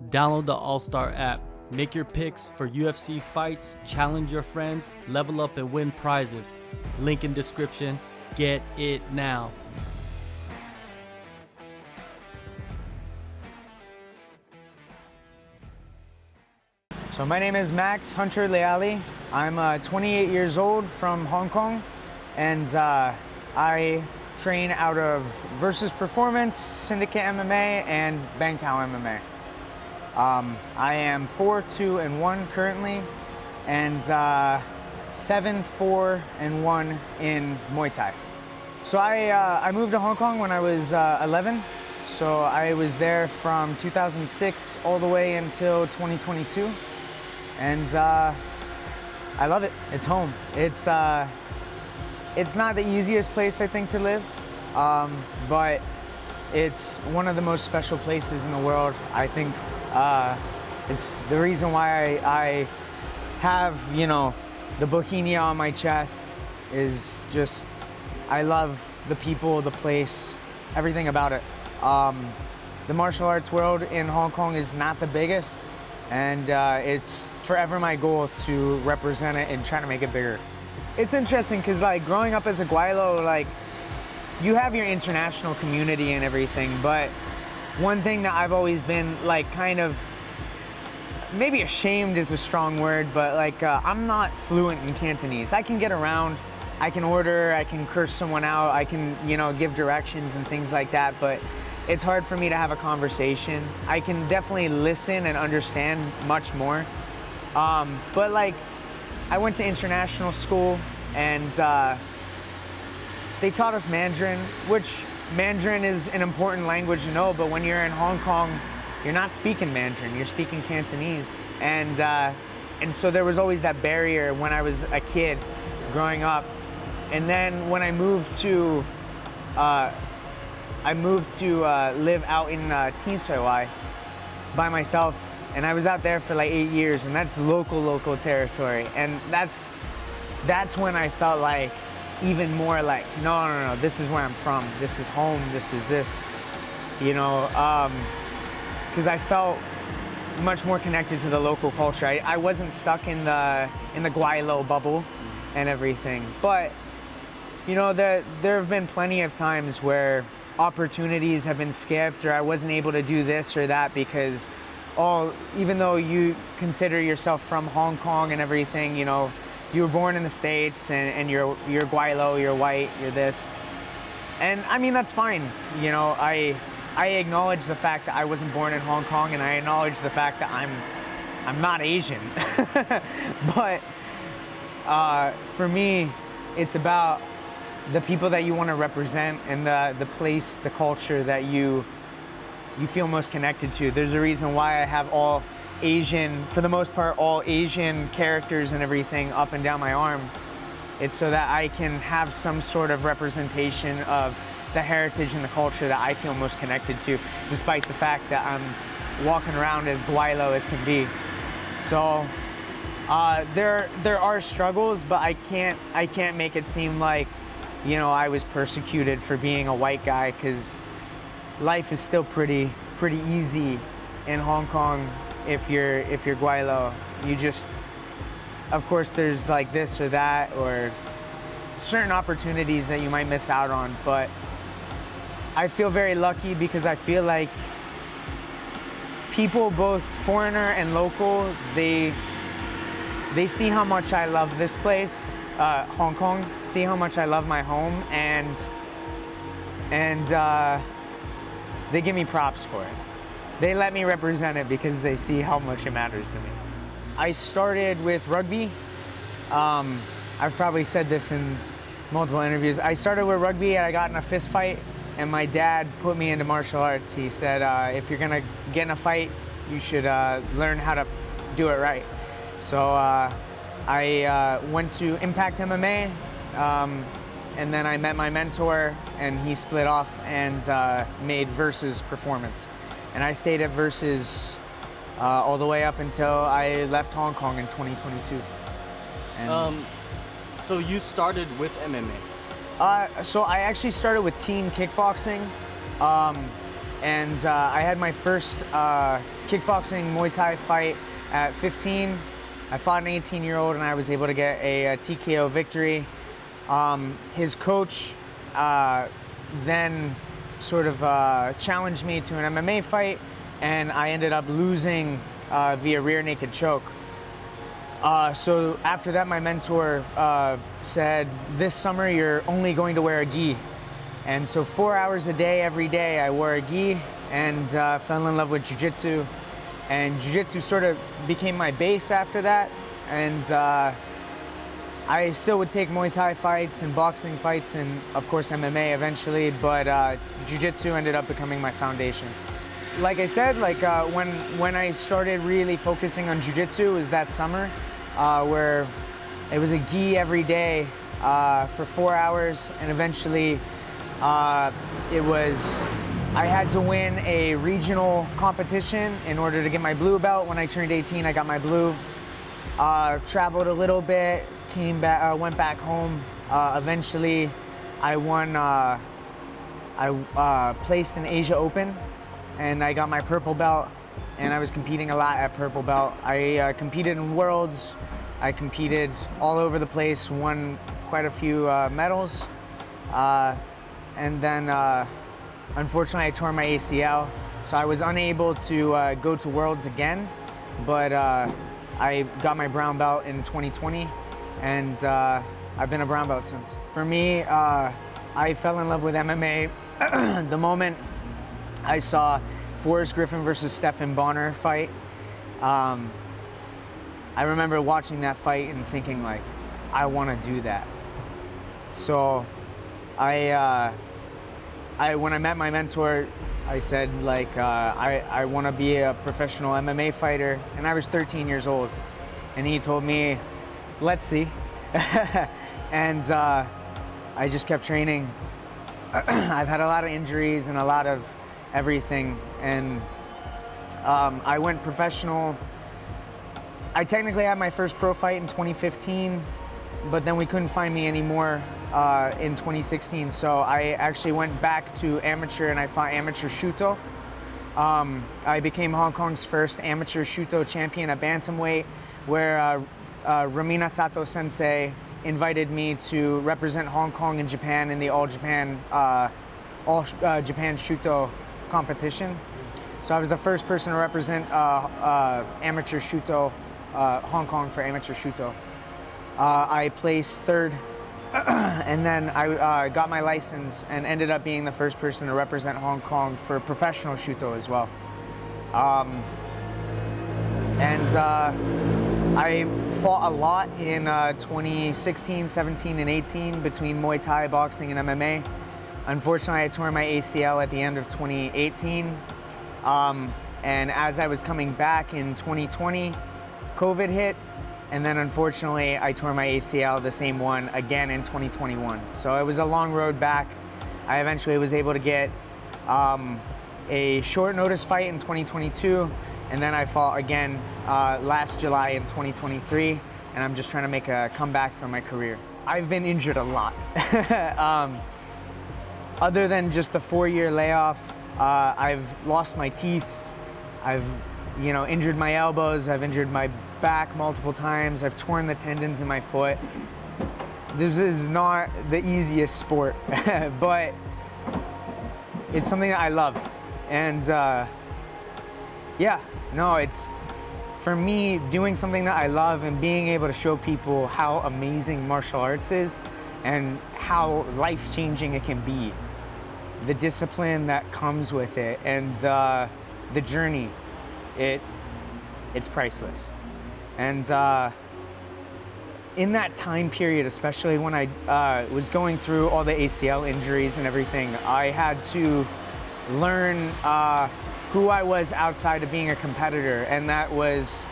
Download the AllStar app. Make your picks for UFC fights, challenge your friends, level up and win prizes. Link in description. Get it now. So my name is Max Hunter Leali. I'm 28 years old from Hong Kong, and I train out of Versus Performance, Syndicate MMA, and Bangtao MMA. I am 4-2-1 currently, and 7-4-1 in Muay Thai. So I moved to Hong Kong when I was 11. So I was there from 2006 all the way until 2022. And I love it. It's home. It's not the easiest place, I think, to live, but it's one of the most special places in the world. I think it's the reason why I have, you know, the Bohemia on my chest is just, I love the people, the place, everything about it. The martial arts world in Hong Kong is not the biggest, and it's forever my goal to represent it and try to make it bigger. It's interesting because, like, growing up as a Gweilo, like, you have your international community and everything, but one thing that I've always been, like, kind of, maybe ashamed is a strong word, but like, I'm not fluent in Cantonese. I can get around, I can order, I can curse someone out, I can, you know, give directions and things like that, but it's hard for me to have a conversation. I can definitely listen and understand much more. But like, I went to international school, and they taught us Mandarin, which Mandarin is an important language to know, but when you're in Hong Kong, you're not speaking Mandarin, you're speaking Cantonese. And so there was always that barrier when I was a kid growing up. And then when I moved to live out in Tisoi by myself, and I was out there for like 8 years, and that's local territory. And that's when I felt like even more like, no, this is where I'm from. This is home, this is this, you know, because I felt much more connected to the local culture. I wasn't stuck in the Gweilo bubble and everything. But, you know, there have been plenty of times where opportunities have been skipped, or I wasn't able to do this or that because, even though you consider yourself from Hong Kong and everything, you know, you were born in the States, and you're Gweilo, you're white, you're this. And I mean, that's fine. You know, I acknowledge the fact that I wasn't born in Hong Kong, and I acknowledge the fact that I'm not Asian. But for me, it's about the people that you want to represent, and the place, the culture that you feel most connected to. There's a reason why I have all Asian, for the most part, all Asian characters and everything up and down my arm. It's so that I can have some sort of representation of the heritage and the culture that I feel most connected to, despite the fact that I'm walking around as Gweilo as can be. So there are struggles, but I can't make it seem like, you know, I was persecuted for being a white guy, because life is still pretty easy in Hong Kong if you're Gweilo. You just, of course, there's like this or that, or certain opportunities that you might miss out on, but I feel very lucky because I feel like people, both foreigner and local, they see how much I love this place, Hong Kong, see how much I love my home, and they give me props for it. They let me represent it because they see how much it matters to me. I started with rugby. I've probably said this in multiple interviews. I started with rugby, and I got in a fist fight, and my dad put me into martial arts. He said, if you're gonna get in a fight, you should learn how to do it right. So I went to Impact MMA, and then I met my mentor, and he split off and made Versus Performance. And I stayed at Versus all the way up until I left Hong Kong in 2022. And so you started with MMA? So I actually started with team kickboxing. and I had my first kickboxing Muay Thai fight at 15. I fought an 18-year-old and I was able to get a TKO victory. His coach then sort of challenged me to an MMA fight, and I ended up losing via rear naked choke. So after that, my mentor said, this summer you're only going to wear a gi. And so 4 hours a day, every day, I wore a gi and fell in love with jiu-jitsu. And jiu-jitsu sort of became my base after that. And I still would take Muay Thai fights and boxing fights and of course MMA eventually, but jiu-jitsu ended up becoming my foundation. Like I said, when I started really focusing on jiu-jitsu was that summer, where it was a gi every day for 4 hours, and eventually I had to win a regional competition in order to get my blue belt. When I turned 18, I got my blue. Traveled a little bit, came back, went back home. Eventually, I won. I placed in Asia Open, and I got my purple belt. And I was competing a lot at purple belt. I competed in Worlds. I competed all over the place. Won quite a few medals. And then, unfortunately, I tore my ACL, so I was unable to go to Worlds again. But I got my brown belt in 2020, and I've been a brown belt since. For me, I fell in love with MMA the moment I saw Forrest Griffin versus Stephan Bonnar fight. I remember watching that fight and thinking, like, I want to do that. So when I met my mentor, I said, like, I want to be a professional MMA fighter, and I was 13 years old. And he told me, let's see. And I just kept training. I've had a lot of injuries and a lot of everything, and I went professional. I technically had my first pro fight in 2015, but then we couldn't find me anymore in 2016, so I actually went back to amateur and I fought amateur Shuto. I became Hong Kong's first amateur Shuto champion at bantamweight, where Ramina Sato Sensei invited me to represent Hong Kong and Japan in the All Japan Shuto competition. So I was the first person to represent amateur Shuto, Hong Kong for amateur Shuto. I placed third, and then I got my license and ended up being the first person to represent Hong Kong for professional Shuto as well. I fought a lot in 2016, 17, and 18 between Muay Thai, boxing, and MMA. Unfortunately, I tore my ACL at the end of 2018. And as I was coming back in 2020, COVID hit. And then unfortunately, I tore my ACL, the same one, again in 2021. So it was a long road back. I eventually was able to get a short notice fight in 2022. And then I fought again last July in 2023. And I'm just trying to make a comeback for my career. I've been injured a lot. Other than just the 4-year layoff, I've lost my teeth. I've, injured my elbows. I've injured my back multiple times. I've torn the tendons in my foot. This is not the easiest sport, but it's something that I love. And it's, for me, doing something that I love and being able to show people how amazing martial arts is and how life-changing it can be. The discipline that comes with it and the journey, it's priceless. And in that time period, especially when I was going through all the ACL injuries and everything, I had to learn who I was outside of being a competitor, and that was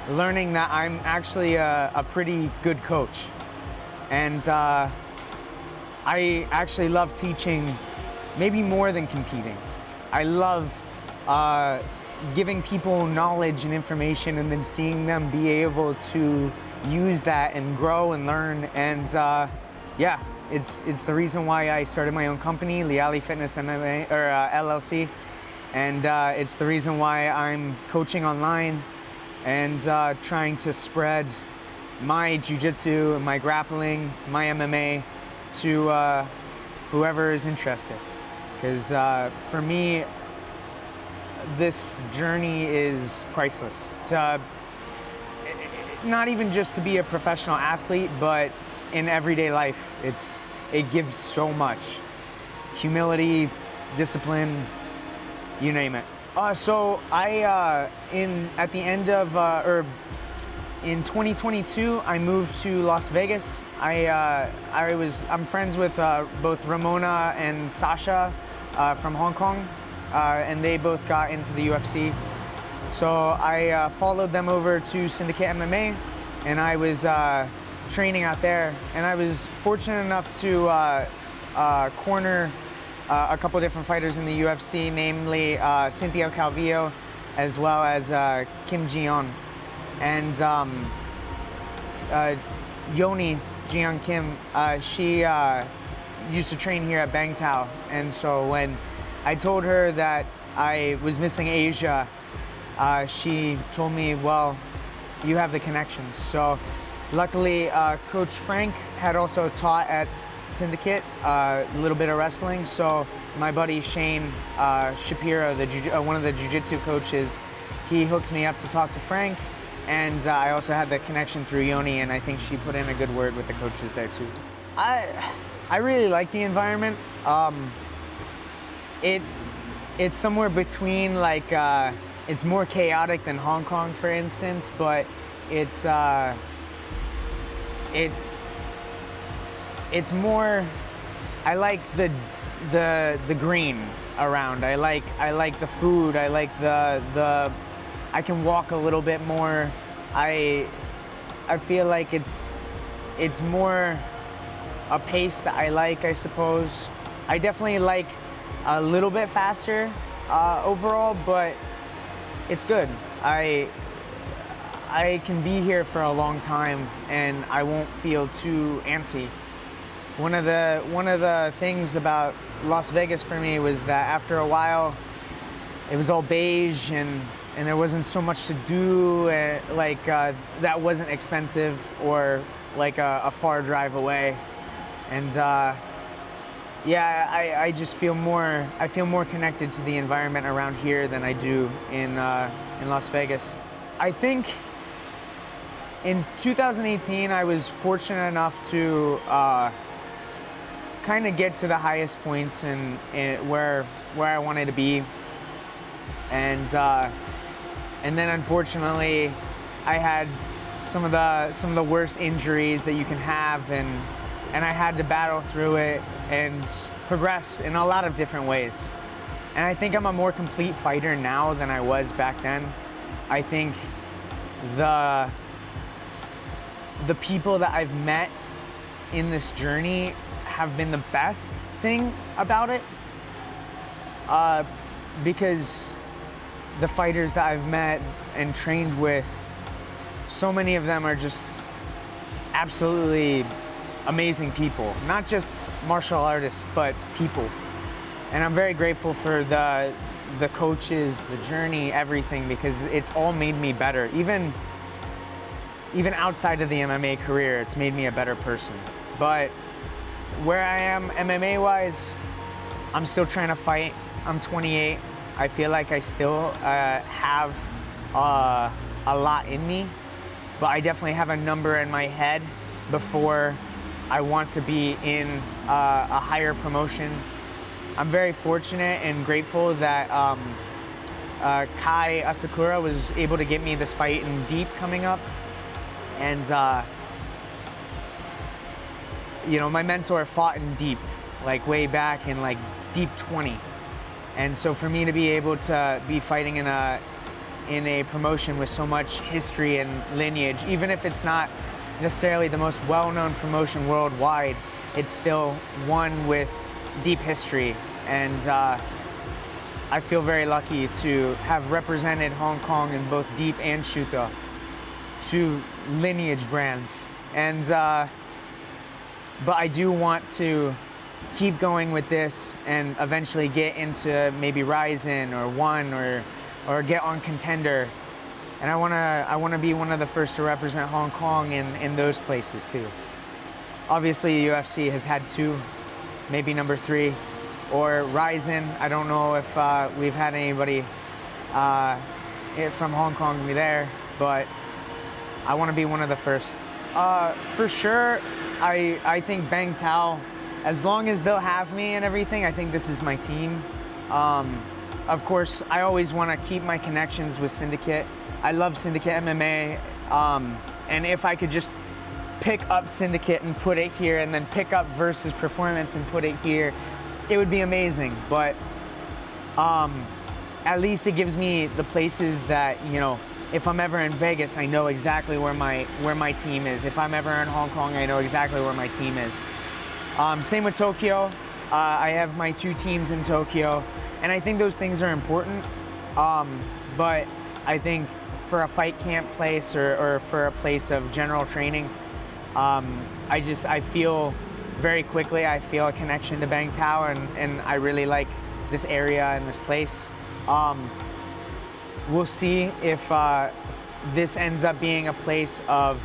learning that I'm actually a pretty good coach. And I actually love teaching, maybe more than competing. I love giving people knowledge and information and then seeing them be able to use that and grow and learn. And it's the reason why I started my own company, Leali Fitness MMA, or LLC. And it's the reason why I'm coaching online and trying to spread my jiu-jitsu, my grappling, my MMA to whoever is interested. Because for me, this journey is priceless. Not even just to be a professional athlete, but in everyday life, it gives so much. Humility, discipline, you name it. So I at the end of in 2022, I moved to Las Vegas. I'm friends with both Ramona and Sasha from Hong Kong, and they both got into the UFC. So I followed them over to Syndicate MMA, and I was training out there. And I was fortunate enough to corner a couple different fighters in the UFC, namely Cynthia Calvillo, as well as Kim Ji-yeon. And Yoni Jiyoung Kim, she used to train here at Bangtao. And so when I told her that I was missing Asia, she told me, well, you have the connections. So luckily, Coach Frank had also taught at Syndicate, a little bit of wrestling. So my buddy Shane Shapiro, one of the jiu-jitsu coaches, he hooked me up to talk to Frank. And I also had the connection through Yoni, and I think she put in a good word with the coaches there too. I really like the environment. It's somewhere between, like, it's more chaotic than Hong Kong, for instance, but it's more. I like the green around. I like the food. I like the. I can walk a little bit more. I feel like it's more a pace that I like, I suppose. I definitely like a little bit faster overall, but it's good. I can be here for a long time and I won't feel too antsy. One of the things about Las Vegas for me was that after a while, it was all beige and there wasn't so much to do, that wasn't expensive or like a far drive away. And yeah, I just feel more connected to the environment around here than I do in Las Vegas. I think in 2018, I was fortunate enough to kind of get to the highest points in where I wanted to be. And then unfortunately, I had some of the worst injuries that you can have, and I had to battle through it and progress in a lot of different ways. And I think I'm a more complete fighter now than I was back then. I think the people that I've met in this journey have been the best thing about it, because the fighters that I've met and trained with, so many of them are just absolutely amazing people. Not just martial artists, but people. And I'm very grateful for the coaches, the journey, everything, because it's all made me better. Even outside of the MMA career, it's made me a better person. But where I am MMA-wise, I'm still trying to fight. I'm 28. I feel like I still have a lot in me, but I definitely have a number in my head before I want to be in a higher promotion. I'm very fortunate and grateful that Kai Asakura was able to get me this fight in Deep coming up. And you know, my mentor fought in Deep, like way back in like Deep 20. And so for me to be able to be fighting in a promotion with so much history and lineage, even if it's not necessarily the most well-known promotion worldwide, it's still one with deep history. And I feel very lucky to have represented Hong Kong in both Deep and Shooto, two lineage brands. And but I do want to keep going with this and eventually get into maybe Ryzen or One or get on Contender. And I wanna be one of the first to represent Hong Kong in those places too. Obviously, UFC has had 2, maybe number 3, or Ryzen. I don't know if we've had anybody from Hong Kong be there, but I want to be one of the first. For sure, I think Bangtao, as long as they'll have me and everything, I think this is my team. Of course, I always want to keep my connections with Syndicate. I love Syndicate MMA, and if I could just pick up Syndicate and put it here, and then pick up Versus Performance and put it here, it would be amazing. But at least it gives me the places that, you know, if I'm ever in Vegas, I know exactly where my team is. If I'm ever in Hong Kong, I know exactly where my team is. Same with Tokyo. I have my 2 teams in Tokyo, and I think those things are important. But I think for a fight camp place or for a place of general training, I feel very quickly, I feel a connection to Bangtao, and I really like this area and this place. We'll see if this ends up being a place of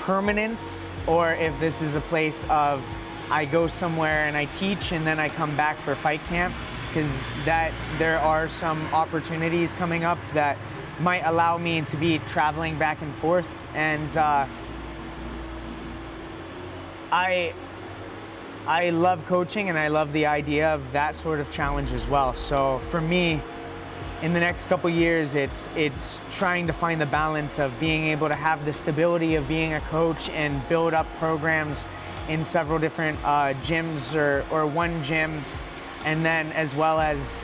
permanence, or if this is a place of I go somewhere and I teach and then I come back for fight camp, because there are some opportunities coming up that might allow me to be traveling back and forth, and I love coaching and I love the idea of that sort of challenge as well. So for me, in the next couple years, it's trying to find the balance of being able to have the stability of being a coach and build up programs in several different gyms or one gym, and then as well as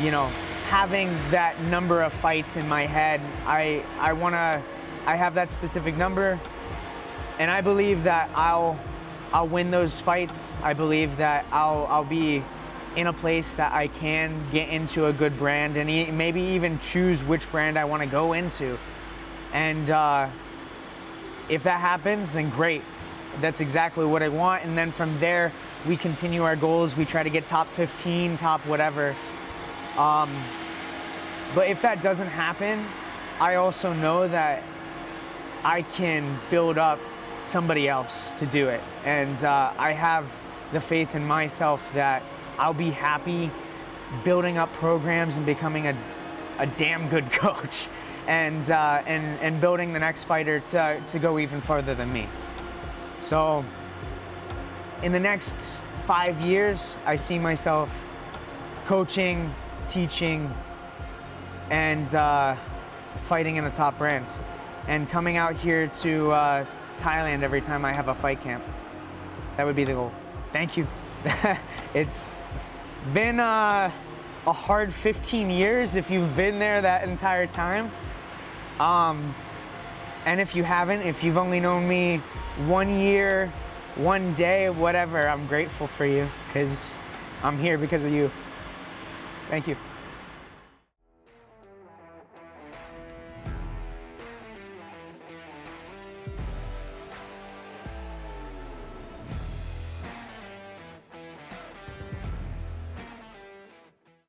you know, having that number of fights in my head. I have that specific number, and I believe that I'll win those fights. I believe that I'll be in a place that I can get into a good brand, and maybe even choose which brand I want to go into. And if that happens, then great. That's exactly what I want. And then from there, we continue our goals. We try to get top 15, top whatever. But if that doesn't happen, I also know that I can build up somebody else to do it. And I have the faith in myself that I'll be happy building up programs and becoming a damn good coach, and building the next fighter to go even farther than me. So in the next 5 years, I see myself coaching, teaching, and fighting in a top brand, and coming out here to Thailand every time I have a fight camp. That would be the goal. Thank you. It's been a hard 15 years if you've been there that entire time. And if you haven't, if you've only known me 1 year, 1 day, whatever, I'm grateful for you, because I'm here because of you. Thank you.